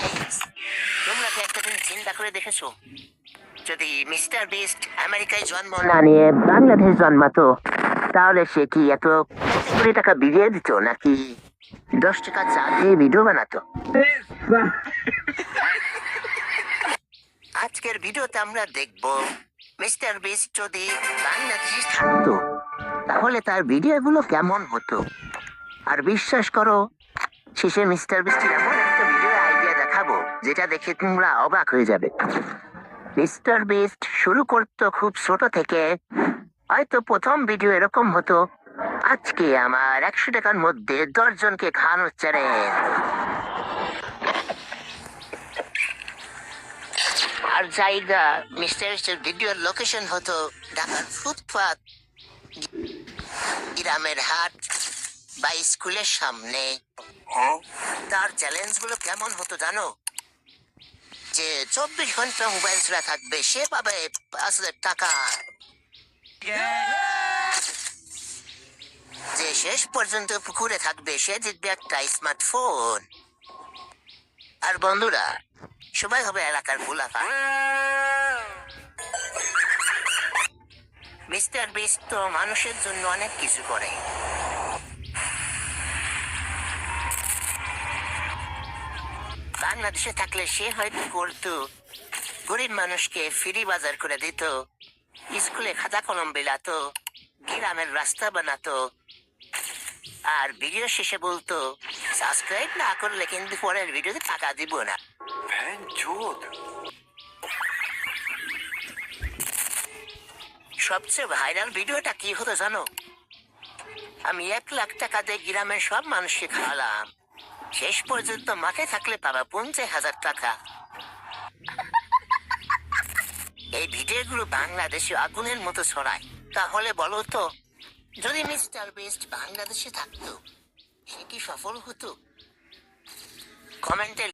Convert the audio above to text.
Guys, তোমরা কি একটা দিন চিন্তা করে দেখেছো, যদি মিস্টার বিস্ট আমেরিকায় জন্ম না নিয়ে বাংলাদেশ জন্মাতো, তাহলে সে কি এত কোটি টাকা বিলিয়ে দিত, নাকি 10 টাকা চা দিয়ে ভিডিও বানাতো? আজকের ভিডিওতে আমরা দেখব, মিস্টার বিস্ট যদি বাংলাদেশে থাকতো তাহলে তার ভিডিওগুলো কেমন হতো। আর বিশ্বাস করো, শেষে মিস্টার বিস্টের এমন একটা ভিডিও আইডিয়া দেখাবো যেটা দেখে তোমরা অবাক হয়ে যাবে। মিস্টার বিস্ট শুরু করতো খুব ছোট থেকে। হয়তো প্রথম ভিডিও এরকম হতো, আজকে আমার 100 টাকার মধ্যে 10 জনকে খাওয়ানোর চ্যালেঞ্জ। আর জায়গা মিস্টার বিস্টের ভিডিওর লোকেশন হতো ঢাকার ফুটপাত, গ্রামের হাট বা স্কুলের সামনে। তার চ্যালেঞ্জ গুলো কেমন হতো জানো? যে 24 ঘন্টা মোবাইল ছাড়া থাকবে সে পাবে 5,000 টাকা। যে শেষ পর্যন্ত পুকুরে থাকবে সে জিতবে একটা স্মার্টফোন। আর বন্ধুরা সবাই হবে এলাকার মুনাফা। মিস্টার বিস্ট তো মানুষের জন্য অনেক কিছু করে। বাংলাদেশে থাকলে সে হয়তো করতো গরিব মানুষকে ফ্রি বাজার করে দিত, স্কুলে খাতা কলম বিলাতো, গ্রামের রাস্তা বানাতো, আর ভিডিও শেষে বলতো সাবস্ক্রাইব না করলে কিন্তু পরের ভিডিওতে টাকা দিব না। সবচেয়ে ভাইরাল ভিডিওটা কি হতো জানো? আমি 1 লাখ টাকা দিয়ে গ্রামের সব মানুষকে খাওয়ালাম, শেষ পর্যন্ত মাঠে থাকলে পাবা 50,000 টাকা। এই ভিডিওগুলো বাংলাদেশে আগুনের মতো ছড়ায়। তাহলে বলো তো, যদি মিস্টার বিস্ট বাংলাদেশে থাকতো সে কি সফল হতো? কমেন্টে